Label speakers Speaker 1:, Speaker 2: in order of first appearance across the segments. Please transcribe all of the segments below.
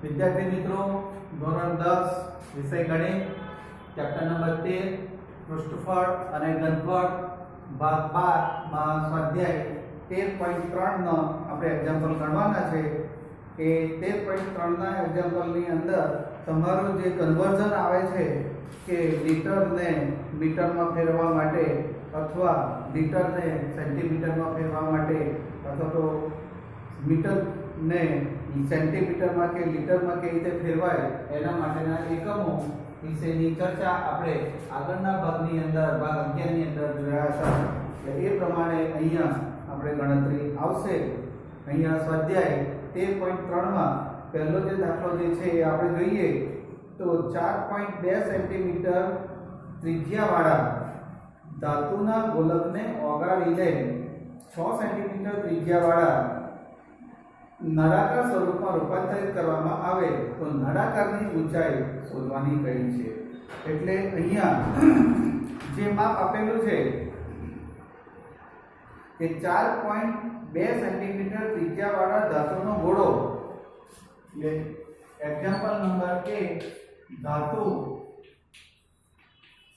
Speaker 1: विद्यार्थी मित्रों ધોરણ 10 વિષય ગણિત ચેપ્ટર નંબર 13 પૃષ્ઠફળ અને ઘનફળ ભાગ 12 માં સ્વાધ્યાય 13.3 નો આપણે એક્ઝામ્પલ ગણવાના છે કે 13.3 ના એક્ઝામ્પલ ની અંદર તમારું જે કન્વર્ઝન આવે છે કે લિટરને મીટરમાં ફેરવવા માટે અથવા મીટરને સેન્ટીમીટરમાં ફેરવવા માટે અથવા તો મીટર ને સેન્ટીમીટરમાં કે લીટરમાં કેવી રીતે ફેરવાય એના માટેના એકમો વિશેની ચર્ચા આપણે આગળના ભાગની અંદર ભાગ 11 ની અંદર જોયા હતા. એટલે એ પ્રમાણે અહીંયા આપણે ગણતરી આવશે. અહીંયા સ્વાધ્યાય 13.3 માં પહેલો જે દાખલો જે છે એ આપણે જોઈએ તો 4.2 સેન્ટીમીટર ત્રિજ્યાવાળા ધાતુના ગોલકને ઓગાળીને 6 સેન્ટીમીટર ત્રિજ્યાવાળા નળાકાર સ્વરૂપમાં રૂપાંતરિત કરવામાં આવે તો નળાકારની ઊંચાઈ શોધવાની કહી છે. એટલે અહીંયા જે માપ આપેલું છે કે 4.2 સેન્ટીમીટર ત્રિજ્યાવાળા ધાતુનો ગોળો, એટલે એક્ઝામ્પલ નંબર 1 ધાતુ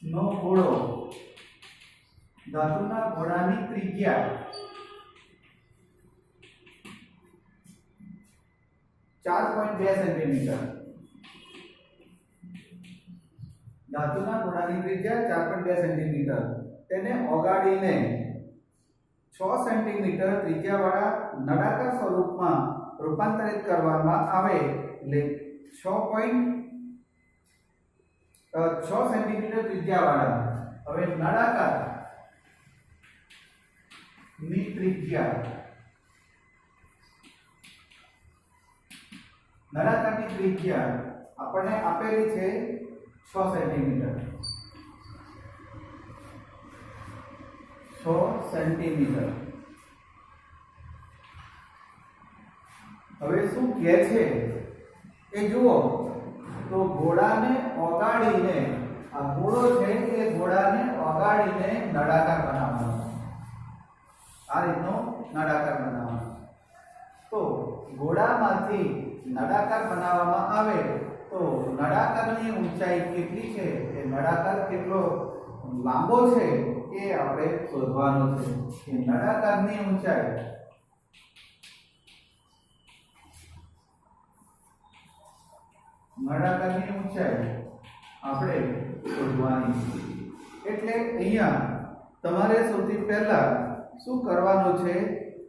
Speaker 1: નો ગોળો, ધાતુના ગોળાની ત્રિજ્યા 4.2 સેન્ટીમીટર, ધાતુના ગોળાની ત્રિજ્યા 4.2 સેન્ટીમીટર, તેને ઓગાળીને 6 સેન્ટીમીટર ત્રિજ્યાવાળા નળાકાર સ્વરૂપમાં રૂપાંતરિત કરવામાં આવે એટલે 6 સેન્ટીમીટર ત્રિજ્યાવાળા. હવે નળાકાર ની ત્રિજ્યા, નળાકારની ત્રિજ્યા આપણને આપેલી છે 6 સેન્ટીમીટર. 6 સેન્ટીમીટર. હવે શું કહે છે એ જુઓ તો ગોળાને ઓગાળીને, આ ગોળો છે એ ગોળાને ઓગાળીને નળાકાર બનાવવાનો, આ રીતનો નળાકાર બનાવવાનો. તો ગોળામાંથી નળાકાર બનાવવામાં આવે તો નળાકારની ઊંચાઈ કેટલી છે, એ નળાકાર કેટલો લાંબો છે એ આપણે શોધવાનું છે. કે નળાકારની ઊંચાઈ આપણે શોધવાની છે. એટલે અહીંયા તમારે સૌથી પહેલા શું કરવાનું છે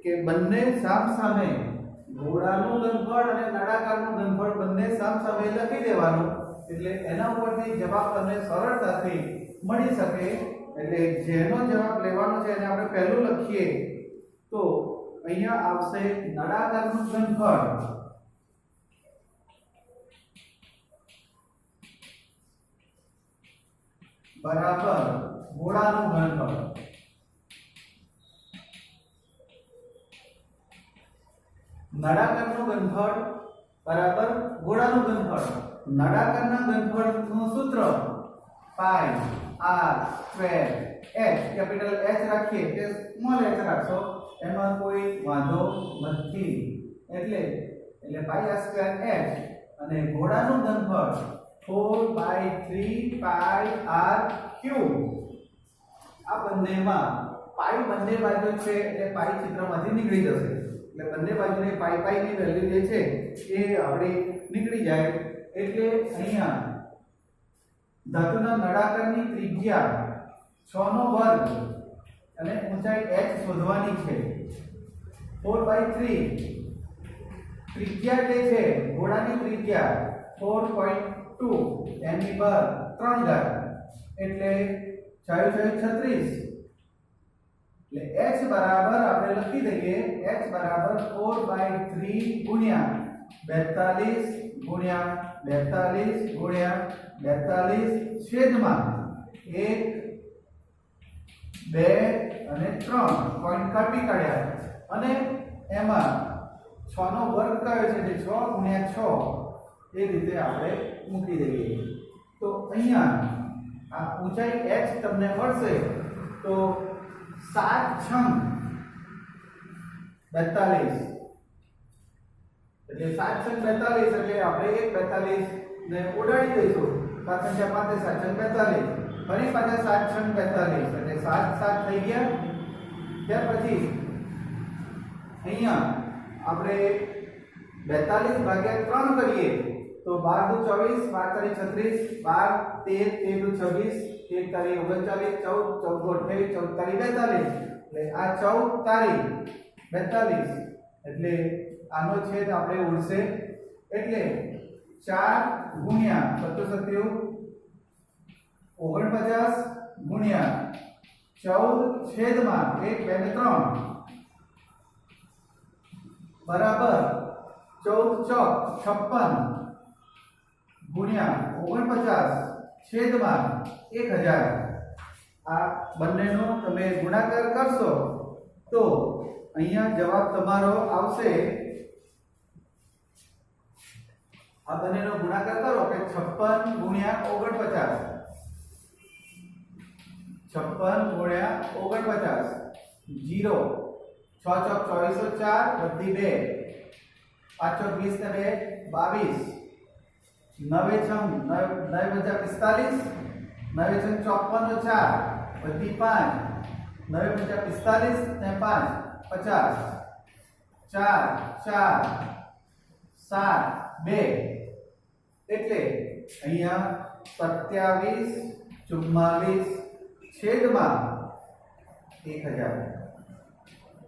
Speaker 1: કે બંને સામસામે, ગોળાનું ઘનફળ અને નળાકારનું ઘનફળ બંને સામસામે લખી દેવાનું. એટલે એના ઉપરથી જવાબ તમને સરળતાથી મળી શકે. એટલે જેનો જવાબ લેવાનો છે એને આપણે પહેલું લખીએ તો અહીંયા આવશે નળાકારનું ઘનફળ બરાબર ગોળાનું ઘનફળ. નળાકારનું ઘનફળ બરાબર ગોળાનું ઘનફળ. નળાકારના ઘનફળનું સૂત્ર પાઈ r square h, capital H રાખીએ કે સ્મોલ h રાખશો એમાં કોઈ વાંધો નથી. એટલે પાઈ r સ્ક્વેર h અને ગોળાનું ઘનફળ 4/3 પાઈ r ક્યુબ. આ બંનેમાં પાઈ બંને બાજુ છે એટલે પાઈ ચિત્રમાંથી નીકળી જશે. એટલે બંને બાજુની પાઈ ની વેલ્યુ જે છે એ આપણે નીકળી જાય. એટલે અહીંયા ધાતુના નળાકારની ત્રિજ્યા 6 નો વર્ગ અને ઊંચાઈ h શોધવાની છે. 4/3 ત્રિજ્યા જે છે ગોળાની ત્રિજ્યા 4.2 એની પર 3 ઘાત એટલે 36. એટલે h બરાબર આપણે લખી દઈએ, h બરાબર 4/3 ગુણ્યા 42 ગુણ્યા 42 ગુણ્યા 42 છેદમાં 1 2 અને 3 પોઈન્ટ કાપી કાઢ્યા અને એમાં 6 નો વર્ગ કયો છે એટલે 6 ગુણ્યા 6 એ રીતે આપણે મૂકી દઈએ. તો અહીંયા આ ઊંચાઈ h તમને મળશે તો 7 6 42 એટલે 7 × 42 એટલે આપણે 1 42 ને ઉડાડી દઈશું. 7 × 5 7 × 42 ફરી પાછા 7 × 42 એટલે 7 7 થઈ ગયા. ત્યાર પછી અહીંયા આપણે 42 ભાગ્યા 3 કરીએ તો 12 × 24 12 × 36 12 13 13 × 26 13 39 14 14 28 14 42 એટલે આ 14 તારીખ 42 એટલે આનો છેદ આપણે ઉડશે એટલે 4 ગુણ્યા 7 49 ગુણ્યા 14 છેદમાં 1 2 ને 3 બરાબર 14 ચોક 56 ગુણ્યા 49 છેદમાં 1000 આ બંનેનો તમે ગુણાકાર કરશો તો અહીંયા જવાબ તમારો આવશે. આ બંનેનો ગુણાકાર કરો કે 56 ગુણ્યા 49 56 ગુણ્યા 49 0 6 ચોક 24 4 વધી 2 5 ચોક 20 ને 2 22 9 છમ 9 × 45 9 છમ 54 4 વધી 5 9 × 45 ને 5 50 4 4 7 2 એટલે અહીંયા 27 44 છેદમાં 1000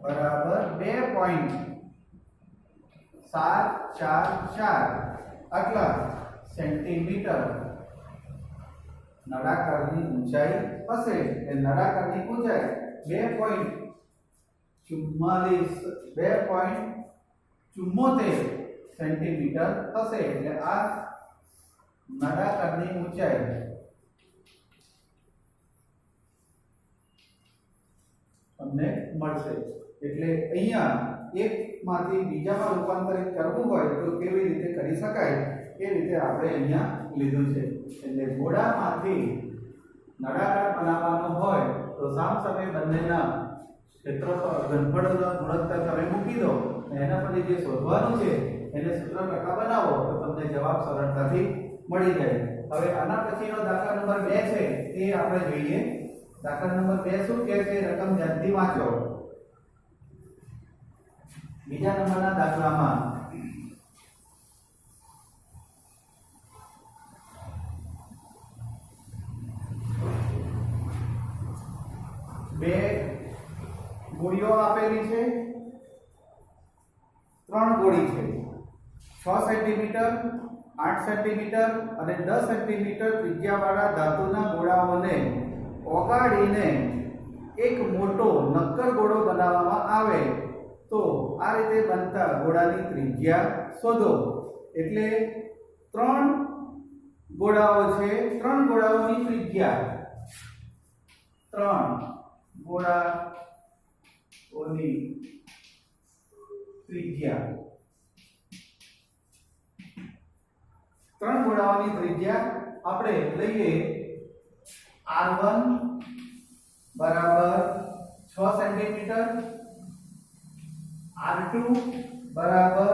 Speaker 1: બરાબર 2.744 આટલા સેન્ટીમીટર નળાકારની ઊંચાઈ હશે. એ નળાકારની ઊંચાઈ 2.74 સેન્ટીમીટર થશે. એટલે આ નળાકારની ઊંચાઈ તમને મળશે. એટલે અહીંયા એક માંથી બીજામાં રૂપાંતરિત કરવું હોય તો કેવી રીતે કરી શકાય એ રીતે આપણે અહીંયા લીધું છે. એટલે ગોળામાંથી નળાકાર બનાવવાનો હોય તો સામસામે બંનેના ક્ષેત્રફળ ઘનફળનો ગુણોત્તર તમે મૂકી દો અને એના પછી જે શોધવાનું છે એને સૂત્ર ટકા બનાવો તો તમને જવાબ સરળતાથી મળી જાય. હવે આના પછીનો દાખલા નંબર 2 છે એ આપણે જોઈએ. દાખલા નંબર 2 શું કહે છે રકમ ધ્યાનથી વાંચો. બીજા નંબરના દાખલામાં બે ગોળીઓ આપેલી છે, 3 ગોળી છે. 6 સેન્ટીમીટર 8 સેન્ટીમીટર અને 10 સેન્ટીમીટર ત્રિજ્યાવાળા ધાતુના ગોળાઓને ઓગાળીને એક મોટો નક્કર ગોળો બનાવવામાં આવે તો આ રીતે બનતા ગોળાની ત્રિજ્યા શોધો. એટલે 3 ગોળાઓ છે, 3 ગોળાઓની ત્રિજ્યા 3 ગોળાઓની ત્રિજ્યા 3 ગોળાઓની ત્રિજ્યા આપણે લઈએ. R1 બરાબર 6 સેન્ટીમીટર, R2 બરાબર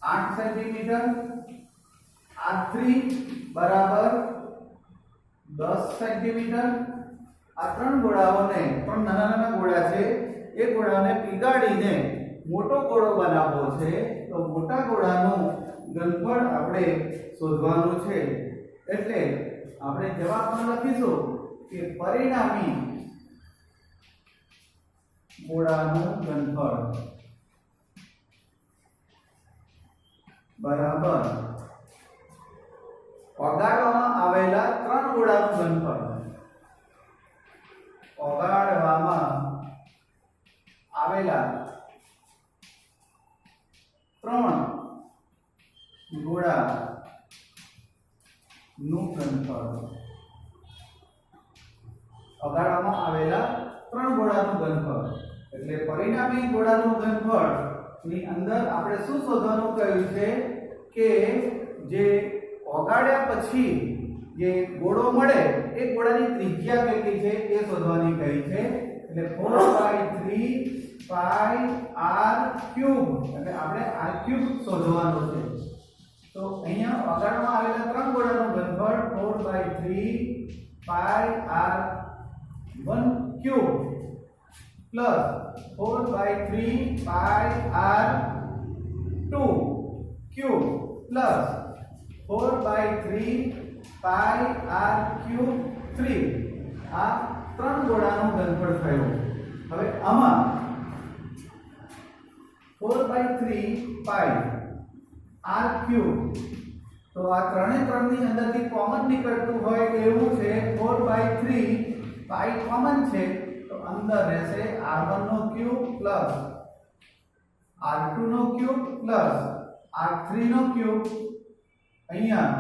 Speaker 1: 8 સેન્ટીમીટર, R3 બરાબર 10 સેન્ટીમીટર. આ 3 ગોળાઓને 3 નાના નાના ગોળા છે એ ગોળાને પીગાડીને મોટો ગોળો બનાવવો છે. તો મોટા ગોળાનું ઘનફળ આપણે શોધવાનું છે. એટલે આપણે જવાબમાં લખીશું કે પરિણામી ગોળાનું ઘનફળ બરાબર ઓગાળવામાં આવેલા 3 ગોળાનું ઘનફળ. ઓગાળવામાં આવેલા 3 ગોળાનું ઘનફળ. ઓગાળવામાં આવેલા 3 ગોળાનું ઘનફળ એટલે પરિણામી ગોળાનું ઘનફળ ની અંદર આપણે શું શોધવાનું કહ્યું છે કે જે ઓગાળ્યા પછી જે ગોળો મળે એ ગોળાની ત્રિજ્યા કેટલી છે એ શોધવાની કહી છે. એટલે 4/3 પાઈ આર ક્યુબ, એટલે આપણે આર ક્યુબ શોધવાનું છે. તો અહીંયા આગળમાં આવેલા ત્રણ ગોળાનું ઘનફળ 4/3 પાઈ આર 1 ક્યુબ પ્લસ 4/3 પાઈ આર 2 ક્યુબ પ્લસ 4/3 પાઈ આર ક્યુબ 3. આ ત્રણ ગોળાનું ઘનફળ થયું. હવે આમાં 4/3 પાઈ આર ક્યુબ, તો આ ત્રણે ત્રણની અંદરથી કોમન નીકળતું હોય એવું છે. 4/3 પાઈ કોમન છે તો અંદર રહેશે r1 નો ક્યુબ પ્લસ r2 નો ક્યુબ પ્લસ r3 નો ક્યુબ. અહીંયા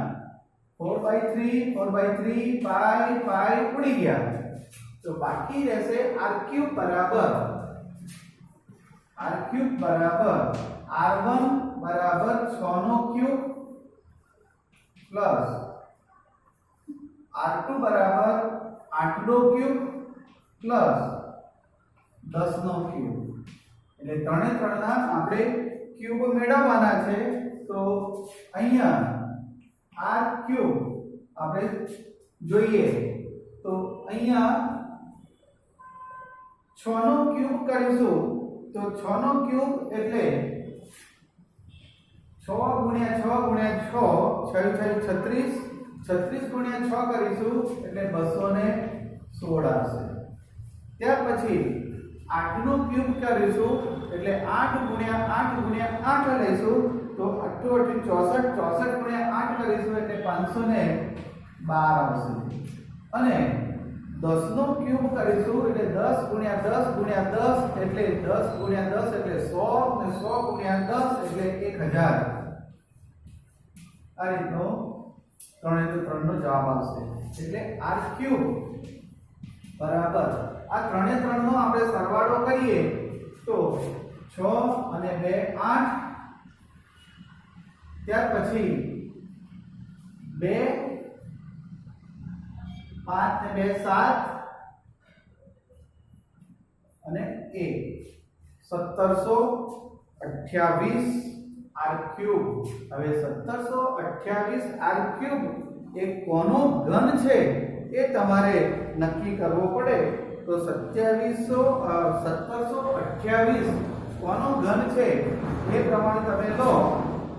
Speaker 1: 4/3 પાઈ પાઈ ઉડી ગયા તો બાકી રહેશે r ક્યુબ બરાબર r1 બરાબર 6 નો ક્યુબ પ્લસ r2 બરાબર 8 નો ક્યુબ પ્લસ 10 નો ક્યુબ. એટલે ત્રણે ત્રણના આપણે ક્યુબ મેળવવાના છે. તો અહીંયા r ક્યુબ આપણે જોઈએ તો અહીંયા 6 નો ક્યુબ કરીશું તો 6 નો ક્યુબ એટલે 6 ગુણ્યા 6 ગુણ્યા 6 36 36 ગુણ્યા 6 કરીશું એટલે 216 આવશે. ત્યાર પછી 8 નો ક્યુબ કરીશું એટલે 8 ગુણ્યા 8 ગુણ્યા 8 લઈશું તો 8 64 64 ગુણ્યા 8 કરીશું એટલે 512 આવશે. અને 10 નો ક્યુબ કરીશું એટલે 10 ગુણ્યા 10 ગુણ્યા 10 એટલે 10 ગુણ્યા 10 એટલે 100 અને 100 ગુણ્યા 10 એટલે 1000. આ રીતનો ત્રણે ત્રણનો જવાબ આવશે. એટલે r ક્યુબ બરાબર આ ત્રણે ત્રણનો આપણે સરવાળો કરીએ તો 6 અને 2 8, ત્યાર પછી 2 5 ને 2 7 અને 1 1728 r ક્યુબ. હવે 1728 r ક્યુબ એ કોનો ઘન છે એ તમારે નક્કી કરવો પડે. તો 1728 કોનો ઘન છે એ પ્રમાણે તમે લો.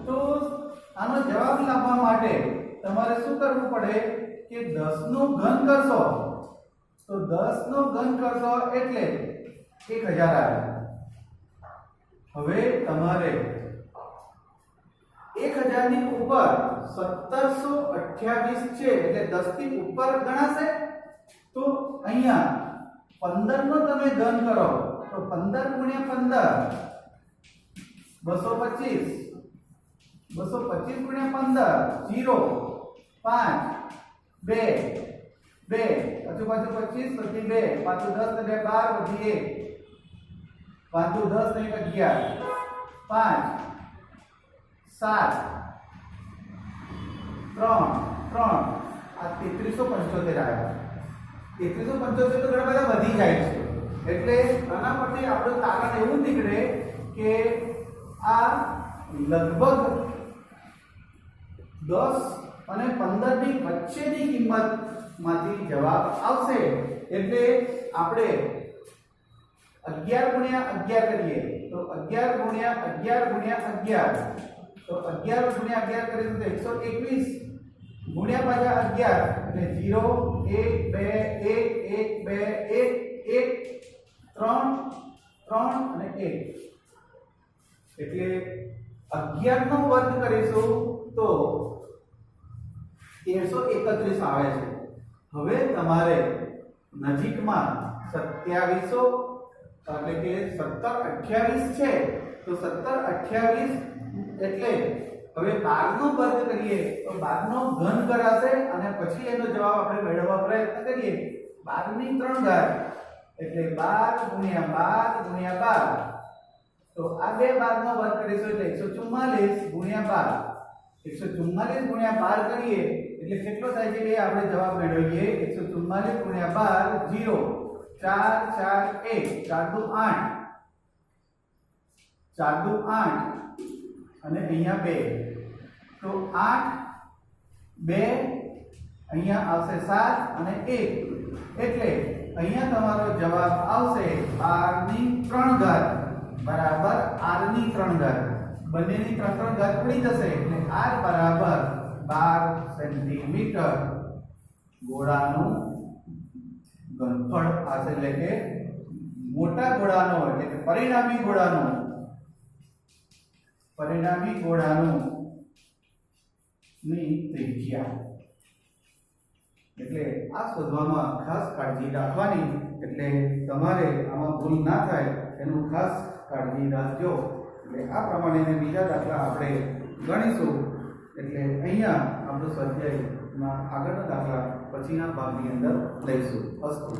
Speaker 1: તો આનો જવાબ લાવવા માટે તમારે શું કરવું પડે કે 10 નો ઘન કરશો તો 10 નો ઘન કરશો એટલે 1000 આવે. હવે તમારે 1000 ની ઉપર 1728 છે એટલે 10 થી ઉપર ગણાશે. તો અહીંયા 15 નો તમે ઘન કરો તો 15 ગુણ્યા 15 225 ગુણ્યા 15 0 5 2 2 આજુબાજુ 25 પછી 2 પાછું 10 ને 2 12 પછી 1 પાછું 10 ને 11 5 7 3 3 આ 3375 આવ્યા. 3375 તો ઘણા બધા વધી જાય છે. એટલે આના પરથી આપણું તારણ એવું નીકળે કે આ લગભગ 10 અને 15 ની વચ્ચેની કિંમતમાંથી જવાબ આવશે. એટલે આપણે 11 ગુણ્યા 11 કરીએ તો 11 ગુણ્યા 11 ગુણ્યા 11 તો 11 ગુણ્યા 11 કરીશું તો 121 ગુણ્યા પાછા 11 એટલે 0 1 2 1 1 2 1 1 3 3 અને 1 એટલે 11 નો વર્ગ કરીશું તો 1331 આવે છે. હવે તમારે નજીકમાં 2700 એટલે કે 1728 છે તો 1728 એટલે હવે 12 નો વર્ગ કરીએ તો 12 નો ઘન કરાશે અને પછી એનો જવાબ આપણે મેળવવા પ્રયત્ન કરીએ. 12 ની 3 ઘાત એટલે 12 ગુણ્યા 12 તો આ બે 12 નો વર્ગ કરીશું એટલે 144 ગુણ્યા 12 144 ગુણ્યા 12 કરીએ એટલે કેટલો થાય છે એ આપણે જવાબ મેળવીએ. 144 ગુણ્યા 12 0 4 4 1 4 2 8 4 દુ 8 અને અહીંયા 2 તો 8 2 અહીંયા આવશે 7 અને 1 એટલે અહીંયા તમારો જવાબ આવશે r ની 3 ઘાત બરાબર r ની 3 ઘાત બંનેની 3 ઘાત પડી જશે એટલે r બરાબર 12 સેન્ટીમીટર ગોળાનું ઘનફળ આ છે એટલે કે મોટા ગોળાનો એટલે કે પરિણામી ગોળાનું ની ત્રિજ્યા એટલે આ શોધવામાં ખાસ કાળજી રાખવાની એટલે તમારે આમાં ભૂલ ના થાય એનું ખાસ કાળજી રાખજો એટલે આ પ્રમાણે બીજા દાખલા આપણે ગણીશું એટલે અહીંયા આપણો સ્વાધ્યાયના આગળના દાખલા પછીના ભાગની અંદર લઈશું. અસ્તુ.